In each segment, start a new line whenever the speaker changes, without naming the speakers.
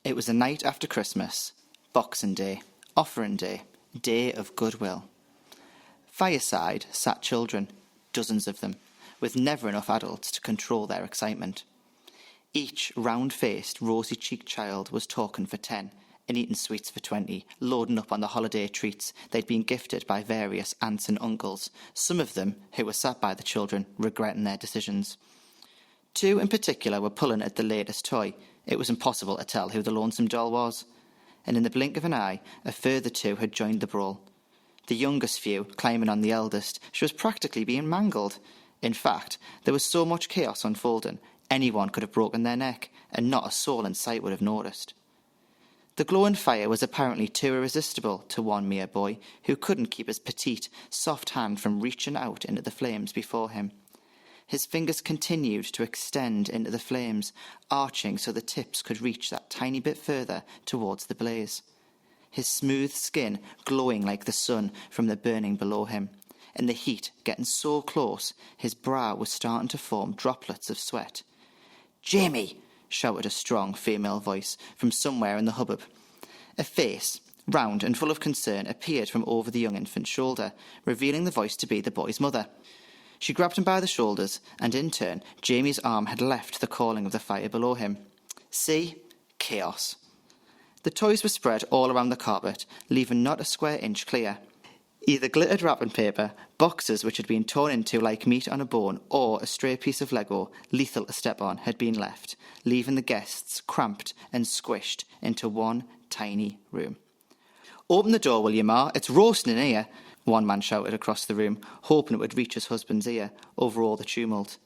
It was the night after Christmas, Boxing Day, Offering Day, Day of Goodwill. Fireside sat children, dozens of them, with never enough adults to control their excitement. Each round-faced, rosy-cheeked child was talking for 10 and eating sweets for 20, loading up on the holiday treats they'd been gifted by various aunts and uncles, some of them, who were sat by the children, regretting their decisions. 2 in particular were pulling at the latest toy. It was impossible to tell who the lonesome doll was. And in the blink of an eye, a further 2 had joined the brawl. The youngest few climbing on the eldest, she was practically being mangled. In fact, there was so much chaos unfolding, anyone could have broken their neck, and not a soul in sight would have noticed. The glowing fire was apparently too irresistible to one mere boy, who couldn't keep his petite, soft hand from reaching out into the flames before him. His fingers continued to extend into the flames, arching so the tips could reach that tiny bit further towards the blaze. His smooth skin glowing like the sun from the burning below him, and the heat getting so close his brow was starting to form droplets of sweat. "Jamie!" shouted a strong female voice from somewhere in the hubbub. A face, round and full of concern, appeared from over the young infant's shoulder, revealing the voice to be the boy's mother. She grabbed him by the shoulders, and in turn, Jamie's arm had left the calling of the fire below him. See? Chaos. The toys were spread all around the carpet, leaving not a square inch clear. Either glittered wrapping paper, boxes which had been torn into like meat on a bone, or a stray piece of Lego, lethal to step on, had been left, leaving the guests cramped and squished into one tiny room. "Open the door, will you, Ma? It's roasting in here," one man shouted across the room, hoping it would reach his husband's ear over all the tumult.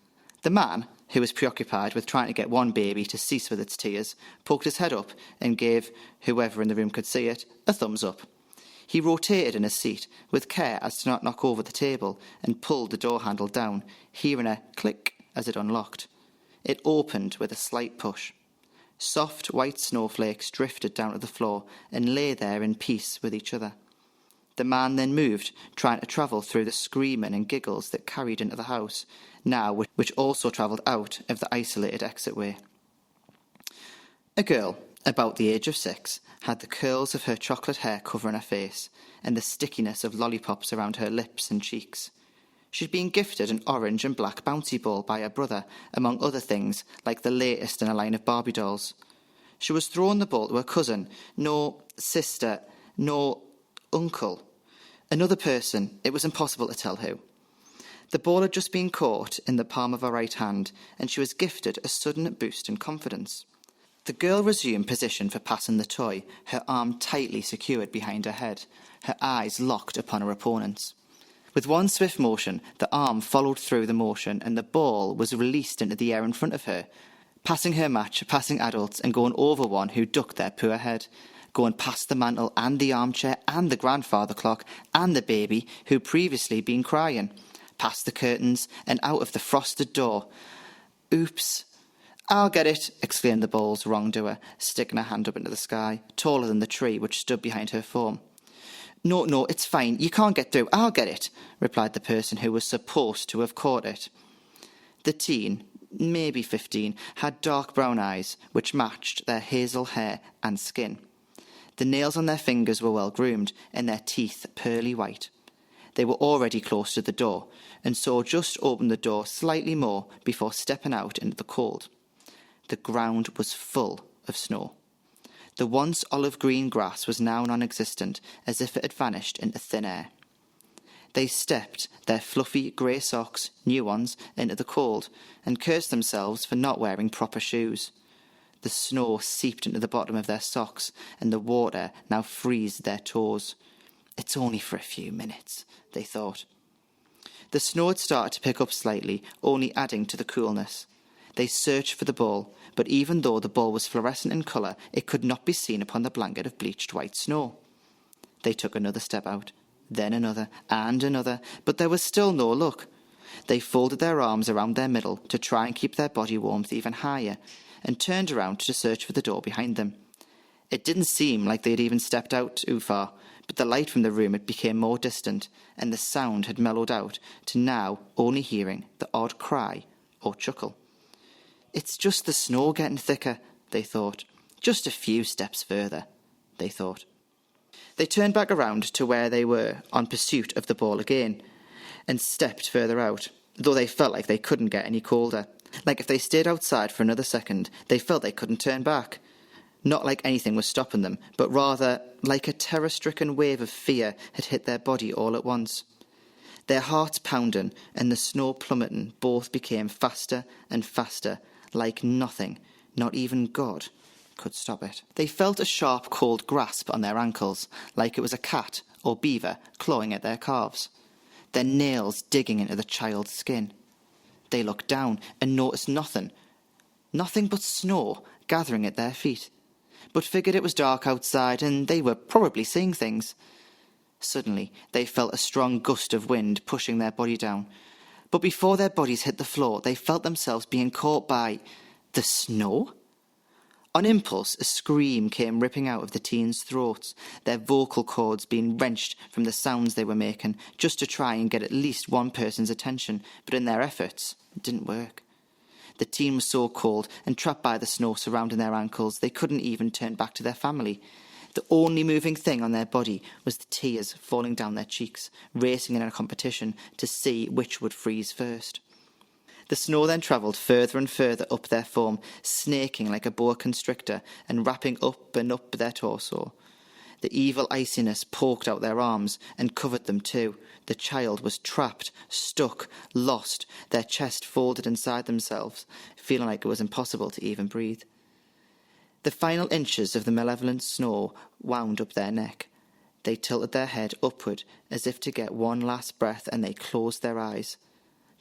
The man, who was preoccupied with trying to get one baby to cease with its tears, poked his head up and gave, whoever in the room could see it, a thumbs up. He rotated in his seat, with care as to not knock over the table, and pulled the door handle down, hearing a click as it unlocked. It opened with a slight push. Soft white snowflakes drifted down to the floor and lay there in peace with each other. The man then moved, trying to travel through the screaming and giggles that carried into the house, now which also travelled out of the isolated exitway. A girl, about the age of 6, had the curls of her chocolate hair covering her face, and the stickiness of lollipops around her lips and cheeks. She'd been gifted an orange and black bouncy ball by her brother, among other things, like the latest in a line of Barbie dolls. She was throwing the ball to her cousin, no sister, no uncle, another person, it was impossible to tell who. The ball had just been caught in the palm of her right hand, and she was gifted a sudden boost in confidence. The girl resumed position for passing the toy, her arm tightly secured behind her head, her eyes locked upon her opponent's. With one swift motion, the arm followed through the motion, and the ball was released into the air in front of her, passing her match, passing adults, and going over one who ducked their poor head, going past the mantel and the armchair and the grandfather clock and the baby who'd previously been crying, past the curtains and out of the frosted door. "Oops. I'll get it," exclaimed the ball's wrongdoer, sticking her hand up into the sky, taller than the tree which stood behind her form. No, it's fine. You can't get through. I'll get it," replied the person who was supposed to have caught it. The teen, maybe 15, had dark brown eyes, which matched their hazel hair and skin. The nails on their fingers were well groomed, and their teeth pearly white. They were already close to the door, and so just opened the door slightly more before stepping out into the cold. The ground was full of snow. The once olive-green grass was now non-existent, as if it had vanished into thin air. They stepped their fluffy grey socks, new ones, into the cold, and cursed themselves for not wearing proper shoes. The snow seeped into the bottom of their socks, and the water now freezed their toes. "It's only for a few minutes," they thought. The snow had started to pick up slightly, only adding to the coolness. They searched for the ball, but even though the ball was fluorescent in colour, it could not be seen upon the blanket of bleached white snow. They took another step out, then another, and another, but there was still no luck. They folded their arms around their middle to try and keep their body warmth even higher, and turned around to search for the door behind them. It didn't seem like they had even stepped out too far, but the light from the room had become more distant, and the sound had mellowed out to now only hearing the odd cry or chuckle. "It's just the snow getting thicker," they thought, Just a few steps further, they thought. They turned back around to where they were on pursuit of the ball again, and stepped further out, though they felt like they couldn't get any colder. Like if they stayed outside for another second, they felt they couldn't turn back. Not like anything was stopping them, but rather like a terror-stricken wave of fear had hit their body all at once. Their hearts pounding and the snow plummeting both became faster and faster, like nothing, not even God, could stop it. They felt a sharp, cold grasp on their ankles, like it was a cat or beaver clawing at their calves, their nails digging into the child's skin. They looked down and noticed nothing but snow gathering at their feet, but figured it was dark outside and they were probably seeing things. Suddenly, they felt a strong gust of wind pushing their body down. But before their bodies hit the floor, they felt themselves being caught by the snow. On impulse, a scream came ripping out of the teens' throats, their vocal cords being wrenched from the sounds they were making, just to try and get at least one person's attention, but in their efforts, it didn't work. The teen was so cold and trapped by the snow surrounding their ankles, they couldn't even turn back to their family. The only moving thing on their body was the tears falling down their cheeks, racing in a competition to see which would freeze first. The snow then travelled further and further up their form, snaking like a boa constrictor and wrapping up and up their torso. The evil iciness poked out their arms and covered them too. The child was trapped, stuck, lost, their chest folded inside themselves, feeling like it was impossible to even breathe. The final inches of the malevolent snow wound up their neck. They tilted their head upward as if to get one last breath, and they closed their eyes.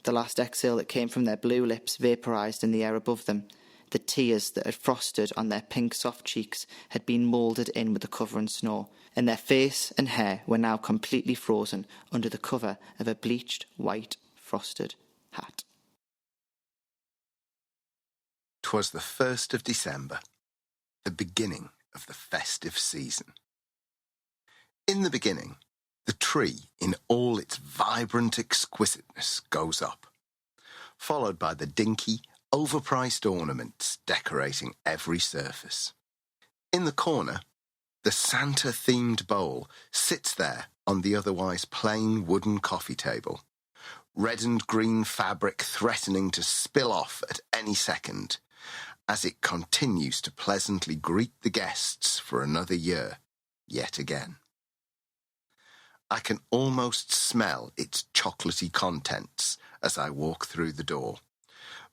The last exhale that came from their blue lips vaporised in the air above them. The tears that had frosted on their pink soft cheeks had been moulded in with the covering snow, and their face and hair were now completely frozen under the cover of a bleached white frosted hat.
'Twas the 1st of December, the beginning of the festive season. In the beginning, the tree in all its vibrant exquisiteness goes up, followed by the dinky, overpriced ornaments decorating every surface. In the corner, the Santa-themed bowl sits there on the otherwise plain wooden coffee table, red and green fabric threatening to spill off at any second, as it continues to pleasantly greet the guests for another year, yet again. I can almost smell its chocolatey contents as I walk through the door,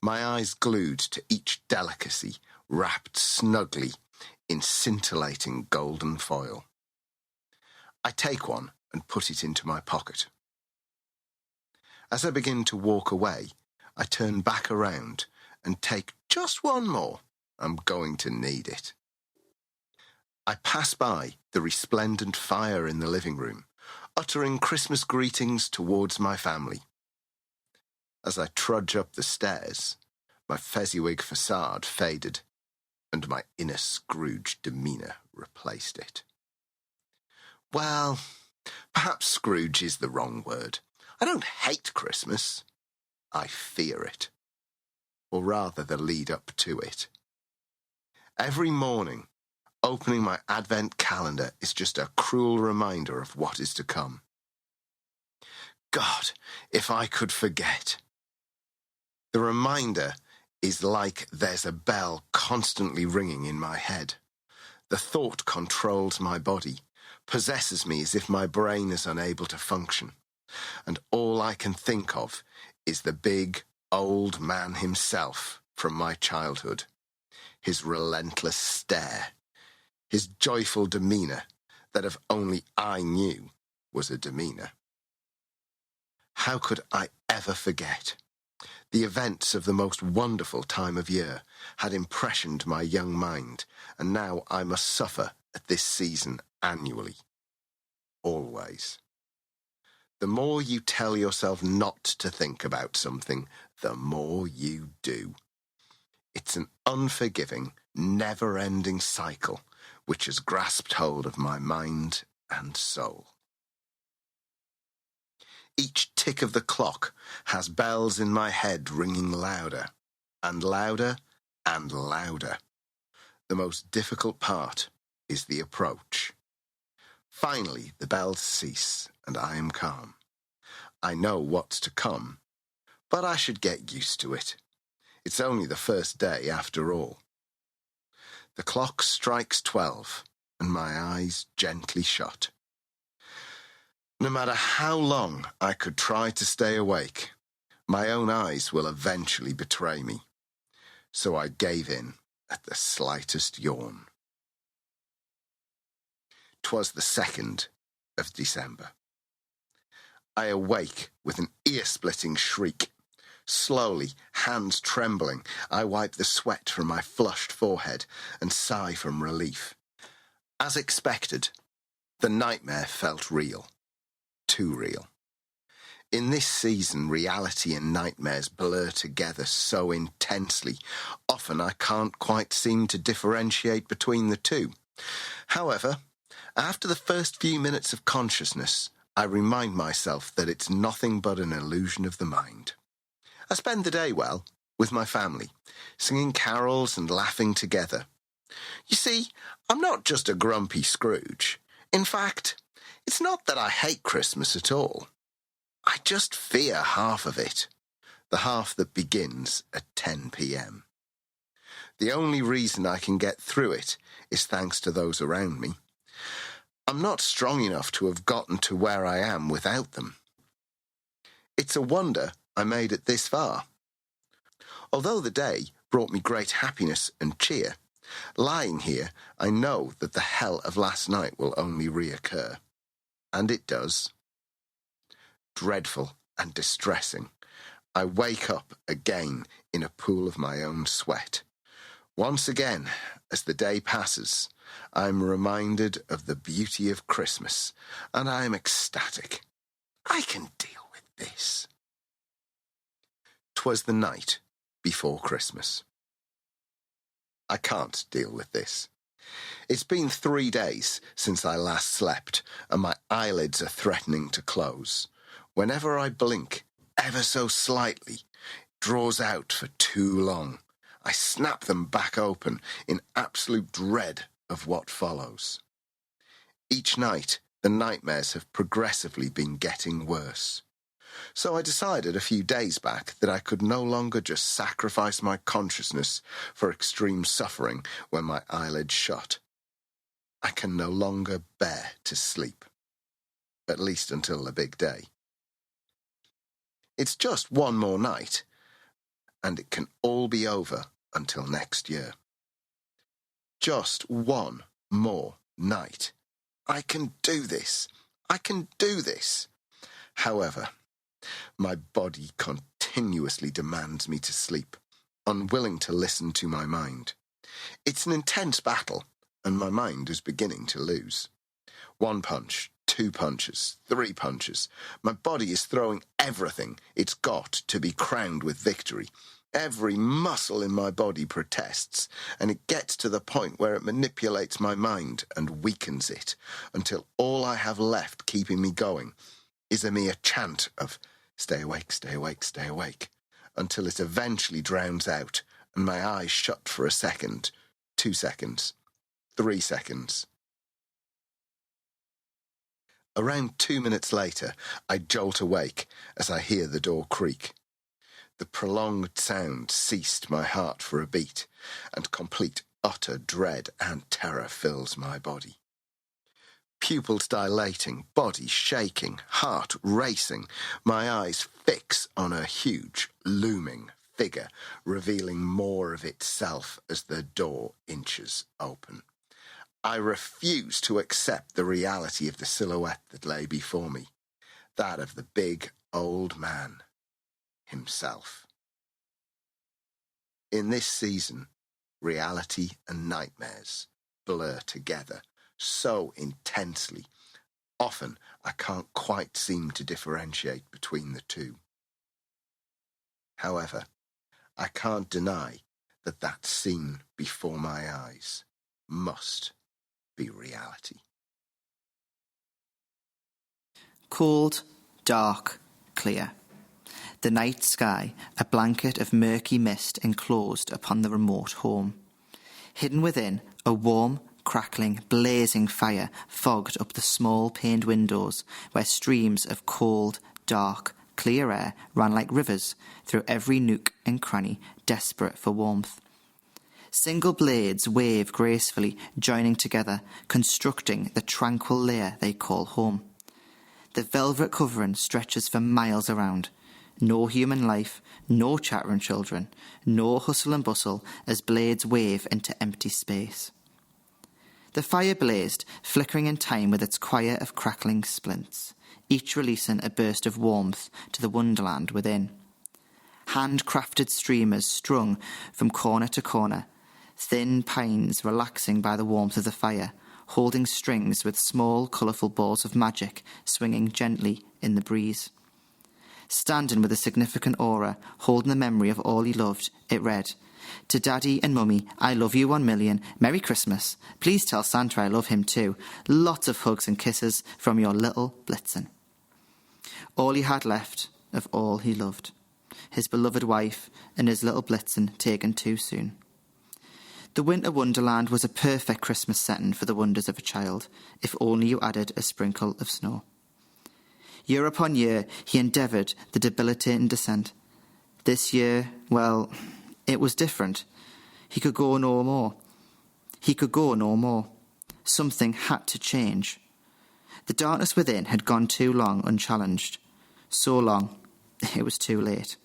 my eyes glued to each delicacy wrapped snugly in scintillating golden foil. I take one and put it into my pocket. As I begin to walk away, I turn back around and take just one more. I'm going to need it. I pass by the resplendent fire in the living room, uttering Christmas greetings towards my family. As I trudge up the stairs, my Fezziwig facade faded, and my inner Scrooge demeanour replaced it. Well, perhaps Scrooge is the wrong word. I don't hate Christmas. I fear it. Or rather the lead up to it. Every morning, opening my Advent calendar is just a cruel reminder of what is to come. God, if I could forget. The reminder is like there's a bell constantly ringing in my head. The thought controls my body, possesses me as if my brain is unable to function, and all I can think of is the big, old man himself from my childhood, his relentless stare, his joyful demeanour that if only I knew was a demeanour. How could I ever forget? The events of the most wonderful time of year had impressioned my young mind, and now I must suffer at this season annually. Always. The more you tell yourself not to think about something, the more you do. It's an unforgiving, never-ending cycle which has grasped hold of my mind and soul. Each tick of the clock has bells in my head ringing louder, and louder, and louder. The most difficult part is the approach. Finally, the bells cease, and I am calm. I know what's to come, but I should get used to it. It's only the first day after all. The clock strikes 12, and my eyes gently shut. No matter how long I could try to stay awake, my own eyes will eventually betray me. So I gave in at the slightest yawn. 'Twas the 2nd of December. I awake with an ear-splitting shriek. Slowly, hands trembling, I wipe the sweat from my flushed forehead and sigh from relief. As expected, the nightmare felt real. Too real. In this season, reality and nightmares blur together so intensely, often I can't quite seem to differentiate between the two. However, after the first few minutes of consciousness, I remind myself that it's nothing but an illusion of the mind. I spend the day, well, with my family, singing carols and laughing together. You see, I'm not just a grumpy Scrooge. In fact, it's not that I hate Christmas at all. I just fear half of it, the half that begins at 10 p.m. The only reason I can get through it is thanks to those around me. I'm not strong enough to have gotten to where I am without them. It's a wonder I made it this far. Although the day brought me great happiness and cheer, lying here, I know that the hell of last night will only reoccur. And it does. Dreadful and distressing, I wake up again in a pool of my own sweat. Once again, as the day passes, I'm reminded of the beauty of Christmas, and I am ecstatic. I can deal with this. 'Twas the night before Christmas. I can't deal with this. It's been 3 days since I last slept, and my eyelids are threatening to close. Whenever I blink, ever so slightly, it draws out for too long. I snap them back open in absolute dread of what follows. Each night, the nightmares have progressively been getting worse. So I decided a few days back that I could no longer just sacrifice my consciousness for extreme suffering when my eyelids shut. I can no longer bear to sleep, at least until the big day. It's just one more night, and it can all be over until next year. Just one more night. I can do this. I can do this. However, my body continuously demands me to sleep, unwilling to listen to my mind. It's an intense battle, and my mind is beginning to lose. 1 punch, 2 punches, 3 punches. My body is throwing everything it's got to be crowned with victory. Every muscle in my body protests, and it gets to the point where it manipulates my mind and weakens it, until all I have left keeping me going is a mere chant of "Stay awake, stay awake, stay awake," until it eventually drowns out and my eyes shut for a second, 2 seconds, 3 seconds. Around 2 minutes later, I jolt awake as I hear the door creak. The prolonged sound ceased my heart for a beat, and complete utter dread and terror fills my body. Pupils dilating, body shaking, heart racing, my eyes fix on a huge, looming figure, revealing more of itself as the door inches open. I refuse to accept the reality of the silhouette that lay before me, that of the big old man himself. In this season, reality and nightmares blur together so intensely, often I can't quite seem to differentiate between the two. However, I can't deny that that scene before my eyes must be reality.
Cold, dark, clear. The night sky, a blanket of murky mist enclosed upon the remote home. Hidden within, a warm, crackling, blazing fire fogged up the small paned windows where streams of cold, dark, clear air ran like rivers through every nook and cranny, desperate for warmth. Single blades wave gracefully, joining together, constructing the tranquil layer they call home. The velvet covering stretches for miles around. No human life, no chattering children, no hustle and bustle as blades wave into empty space. The fire blazed, flickering in time with its choir of crackling splints, each releasing a burst of warmth to the wonderland within. Hand-crafted streamers strung from corner to corner, thin pines relaxing by the warmth of the fire, holding strings with small, colourful balls of magic swinging gently in the breeze. Standing with a significant aura, holding the memory of all he loved, it read, "To Daddy and Mummy, I love you 1,000,000. Merry Christmas. Please tell Santa I love him too. Lots of hugs and kisses from your little Blitzen." All he had left of all he loved. His beloved wife and his little Blitzen taken too soon. The winter wonderland was a perfect Christmas setting for the wonders of a child, if only you added a sprinkle of snow. Year upon year, he endeavoured the debilitating descent. This year, well, it was different. He could go no more. Something had to change. The darkness within had gone too long unchallenged. So long, it was too late.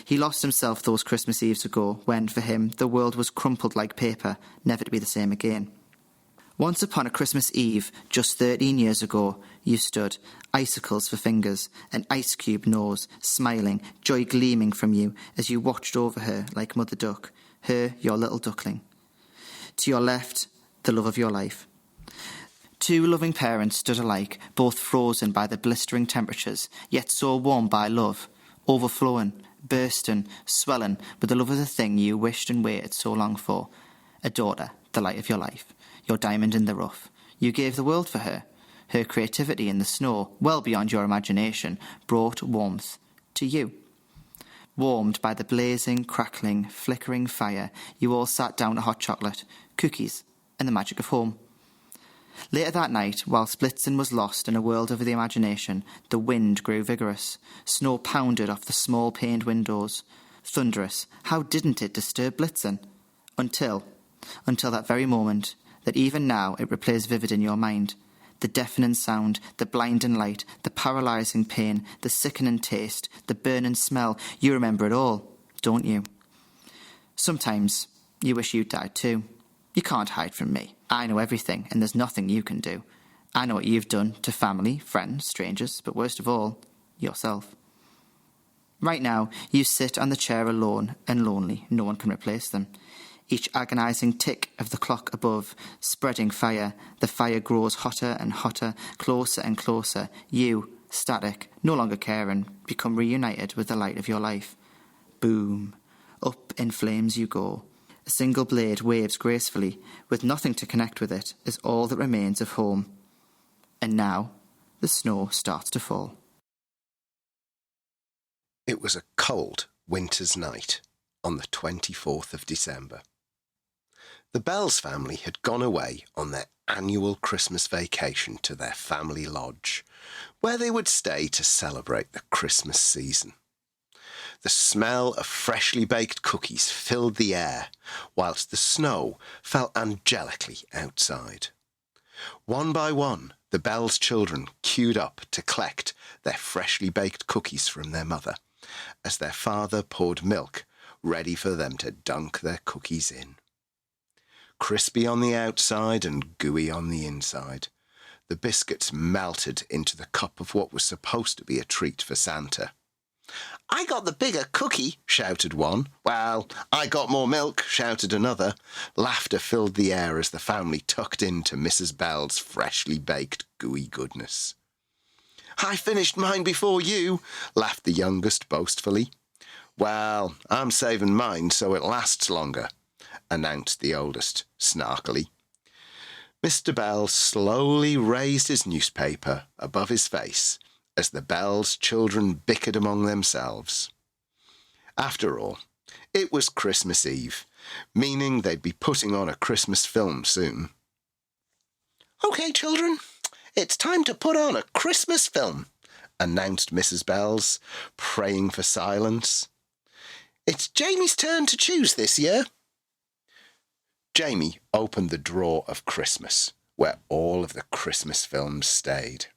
He lost himself those Christmas Eves ago when, for him, the world was crumpled like paper, never to be the same again. Once upon a Christmas Eve, just 13 years ago, you stood, icicles for fingers, an ice-cube nose, smiling, joy gleaming from you as you watched over her like Mother Duck, her your little duckling. To your left, the love of your life. Two loving parents stood alike, both frozen by the blistering temperatures, yet so warm by love, overflowing, bursting, swelling with the love of the thing you wished and waited so long for. A daughter, the light of your life, your diamond in the rough. You gave the world for her. Her creativity in the snow, well beyond your imagination, brought warmth to you. Warmed by the blazing, crackling, flickering fire, you all sat down to hot chocolate, cookies, and the magic of home. Later that night, while Blitzen was lost in a world of the imagination, the wind grew vigorous. Snow pounded off the small paned windows. Thunderous, how didn't it disturb Blitzen? Until that very moment, that even now it replays vivid in your mind. The deafening sound, the blinding light, the paralysing pain, the sickening taste, the burning smell, you remember it all, don't you? Sometimes you wish you'd died too. You can't hide from me. I know everything, and there's nothing you can do. I know what you've done to family, friends, strangers, but worst of all, yourself. Right now, you sit on the chair alone and lonely. No one can replace them. Each agonising tick of the clock above, spreading fire. The fire grows hotter and hotter, closer and closer. You, static, no longer caring, become reunited with the light of your life. Boom. Up in flames you go. A single blade waves gracefully, with nothing to connect with it, as all that remains of home. And now, the snow starts to fall.
It was a cold winter's night on the 24th of December. The Bells family had gone away on their annual Christmas vacation to their family lodge, where they would stay to celebrate the Christmas season. The smell of freshly baked cookies filled the air, whilst the snow fell angelically outside. One by one, the Bells' children queued up to collect their freshly baked cookies from their mother, as their father poured milk, ready for them to dunk their cookies in. Crispy on the outside and gooey on the inside, the biscuits melted into the cup of what was supposed to be a treat for Santa. "I got the bigger cookie," shouted one. "Well, I got more milk," shouted another. Laughter filled the air as the family tucked into Mrs. Bell's freshly baked gooey goodness. "I finished mine before you," laughed the youngest boastfully. "Well, I'm saving mine so it lasts longer," announced the oldest snarkily. Mr. Bell slowly raised his newspaper above his face as the Bells' children bickered among themselves. After all, it was Christmas Eve, meaning they'd be putting on a Christmas film soon. "OK, children, it's time to put on a Christmas film," announced Mrs. Bells, praying for silence. "It's Jamie's turn to choose this year." Jamie opened the drawer of Christmas, where all of the Christmas films stayed.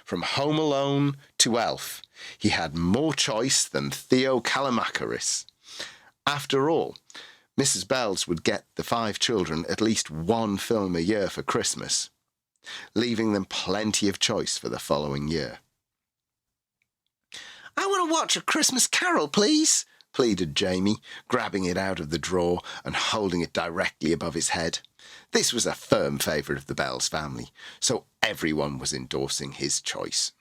From Home Alone to Elf, he had more choice than Theo Calamacharis. After all, Mrs. Bells would get the 5 children at least one film a year for Christmas, leaving them plenty of choice for the following year. "I want to watch A Christmas Carol, please," pleaded Jamie, grabbing it out of the drawer and holding it directly above his head. This was a firm favourite of the Bells family, so everyone was endorsing his choice.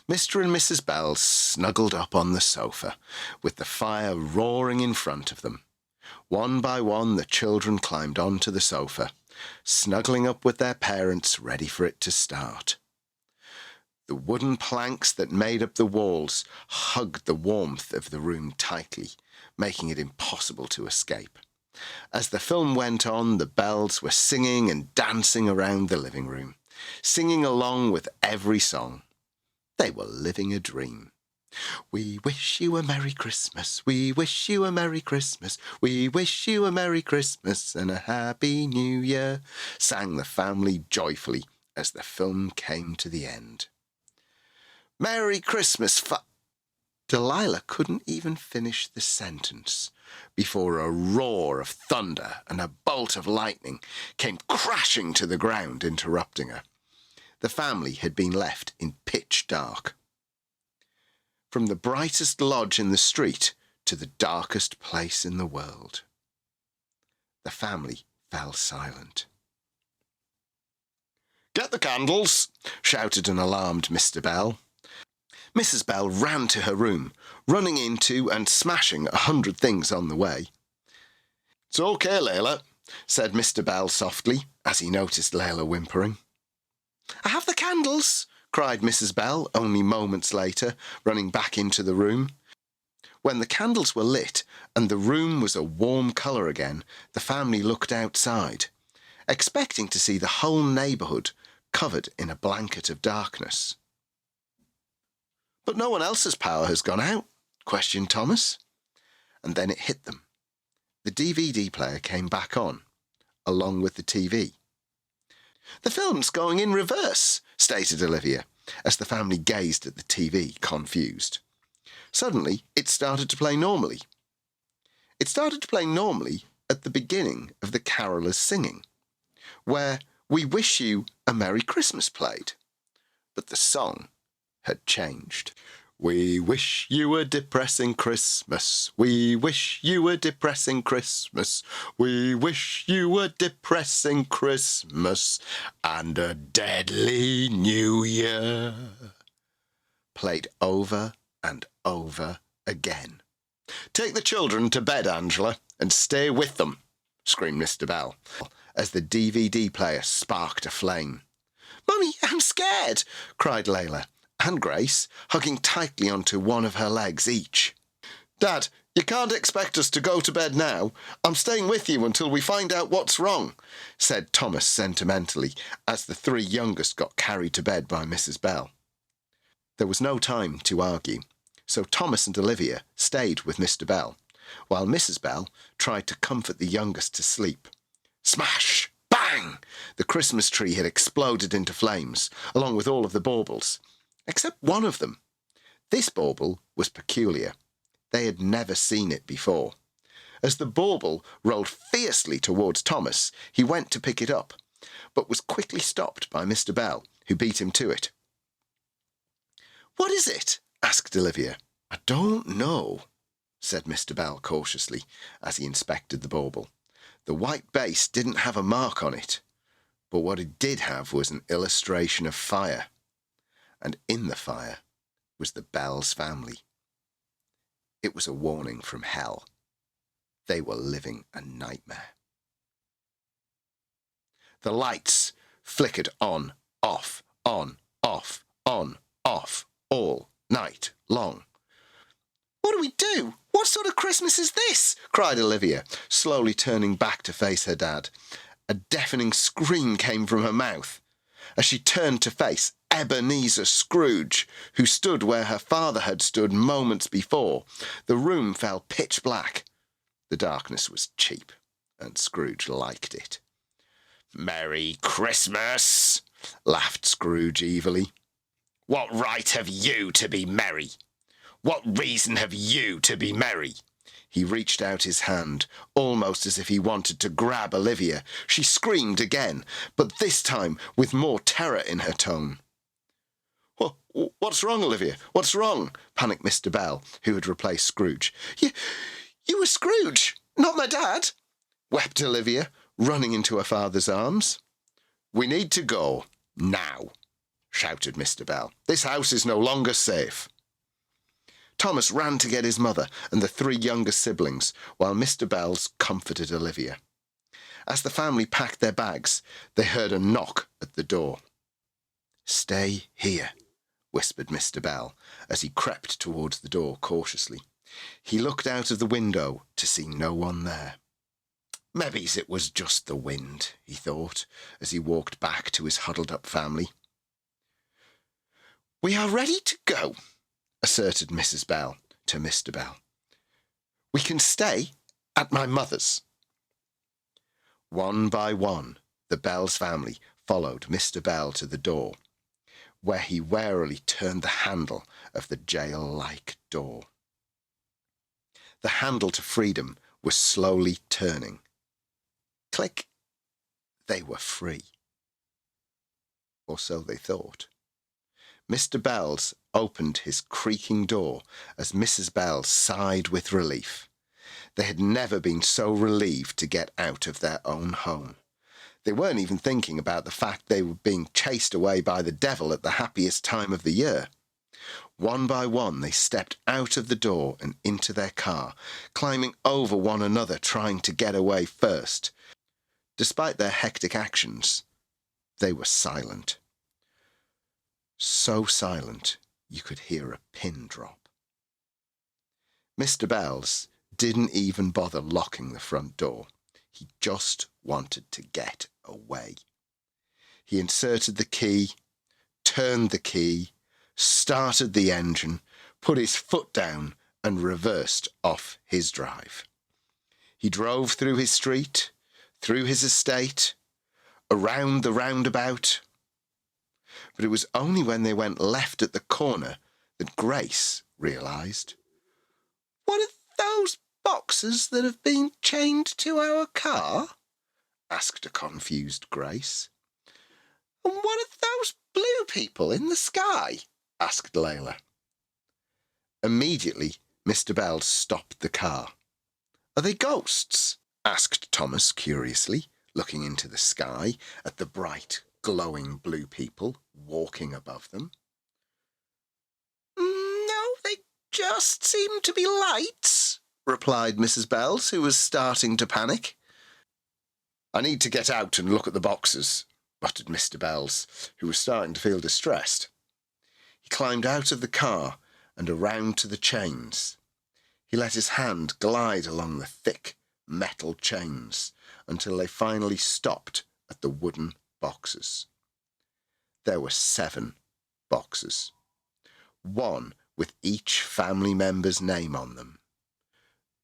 Mr. and Mrs. Bells snuggled up on the sofa, with the fire roaring in front of them. One by one the children climbed onto the sofa, snuggling up with their parents, ready for it to start. The wooden planks that made up the walls hugged the warmth of the room tightly, making it impossible to escape. As the film went on, the Bells were singing and dancing around the living room, singing along with every song. They were living a dream. "We wish you a Merry Christmas, we wish you a Merry Christmas, we wish you a Merry Christmas and a Happy New Year," sang the family joyfully as the film came to the end. "Merry Christmas, Delilah couldn't even finish the sentence before a roar of thunder and a bolt of lightning came crashing to the ground, interrupting her. The family had been left in pitch dark. From the brightest lodge in the street to the darkest place in the world, the family fell silent. "Get the candles!" shouted an alarmed Mr. Bell. Mrs. Bell ran to her room, running into and smashing 100 things on the way. "It's okay, Layla," said Mr. Bell softly, as he noticed Layla whimpering. "I have the candles," cried Mrs. Bell only moments later, running back into the room. When the candles were lit and the room was a warm colour again, the family looked outside, expecting to see the whole neighbourhood covered in a blanket of darkness. "But no one else's power has gone out?" questioned Thomas. And then it hit them. The DVD player came back on, along with the TV. "The film's going in reverse," stated Olivia, as the family gazed at the TV, confused. Suddenly, it started to play normally. It started to play normally at the beginning of the carolers singing, where "We Wish You a Merry Christmas" played. But the song had changed. "We wish you a depressing Christmas. We wish you a depressing Christmas. We wish you a depressing Christmas and a deadly New Year," played over and over again. "Take the children to bed, Angela, and stay with them," screamed Mr. Bell, as the DVD player sparked a flame. "Mummy, I'm scared," cried Layla and Grace, hugging tightly onto one of her legs each. "Dad, you can't expect us to go to bed now. I'm staying with you until we find out what's wrong," said Thomas sentimentally, as the 3 youngest got carried to bed by Mrs. Bell. There was no time to argue, so Thomas and Olivia stayed with Mr. Bell, while Mrs. Bell tried to comfort the youngest to sleep. Smash! Bang! The Christmas tree had exploded into flames, along with all of the baubles, except one of them. This bauble was peculiar. They had never seen it before. As the bauble rolled fiercely towards Thomas, he went to pick it up, but was quickly stopped by Mr. Bell, who beat him to it. "What is it?" asked Olivia. "I don't know," said Mr. Bell cautiously, as he inspected the bauble. The white base didn't have a mark on it, but what it did have was an illustration of fire. And in the fire was the Bells family. It was a warning from hell. They were living a nightmare. The lights flickered on, off, on, off, all night long. "What do we do? What sort of Christmas is this? Cried Olivia, slowly turning back to face her dad. A deafening scream came from her mouth. As she turned to face Ebenezer Scrooge, who stood where her father had stood moments before, the room fell pitch black. The darkness was cheap, and Scrooge liked it. "Merry Christmas!" laughed Scrooge evilly. "What right have you to be merry? What reason have you to be merry?" He reached out his hand, almost as if he wanted to grab Olivia. She screamed again, but this time with more terror in her tone. "What's wrong, Olivia? What's wrong?" panicked Mr. Bell, who had replaced Scrooge. You were Scrooge, not my dad," wept Olivia, running into her father's arms. "We need to go, now," shouted Mr. Bell. "This house is no longer safe." Thomas ran to get his mother and the three younger siblings, while Mr. Bells comforted Olivia. As the family packed their bags, they heard a knock at the door. "Stay here," whispered Mr. Bell, as he crept towards the door cautiously. He looked out of the window to see no one there. "Maybe's it was just the wind," he thought, as he walked back to his huddled-up family. "We are ready to go," asserted Mrs. Bell to Mr. Bell. "We can stay at my mother's." One by one, the Bells family followed Mr. Bell to the door, where he warily turned the handle of the jail-like door. The handle to freedom was slowly turning. Click. They were free. Or so they thought. Mr. Bells opened his creaking door as Mrs. Bell sighed with relief. They had never been so relieved to get out of their own home. They weren't even thinking about the fact they were being chased away by the devil at the happiest time of the year. One by one they stepped out of the door and into their car, climbing over one another trying to get away first. Despite their hectic actions, they were silent. So silent you could hear a pin drop. Mr. Bells didn't even bother locking the front door. He just wanted to get away. He inserted the key, turned the key, started the engine, put his foot down and reversed off his drive. He drove through his street, through his estate, around the roundabout. But it was only when they went left at the corner that Grace realised. "What are those boxes that have been chained to our car?" asked a confused Grace. "And what are those blue people in the sky?" asked Layla. Immediately, Mr. Bell stopped the car. "Are they ghosts?" asked Thomas curiously, looking into the sky at the bright, glowing blue people walking above them. "No, they just seem to be lights," replied Mrs. Bells, who was starting to panic. "I need to get out and look at the boxes," muttered Mr. Bells, who was starting to feel distressed. He climbed out of the car and around to the chains. He let his hand glide along the thick metal chains until they finally stopped at the wooden boxes. There were 7 boxes, one with each family member's name on them.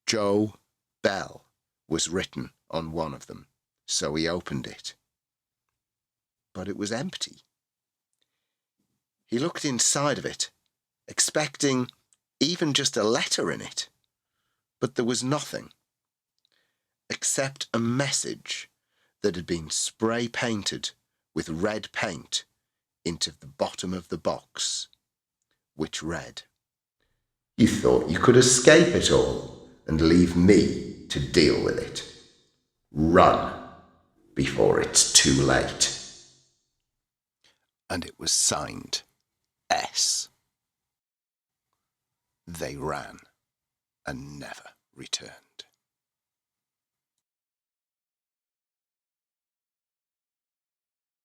Joe Bell was written on one of them, so he opened it. But it was empty. He looked inside of it, expecting even just a letter in it, but there was nothing, except a message that had been spray painted with red paint into the bottom of the box, which read, "You thought you could escape it all and leave me to deal with it. Run before it's too late." And it was signed S. They ran and never returned.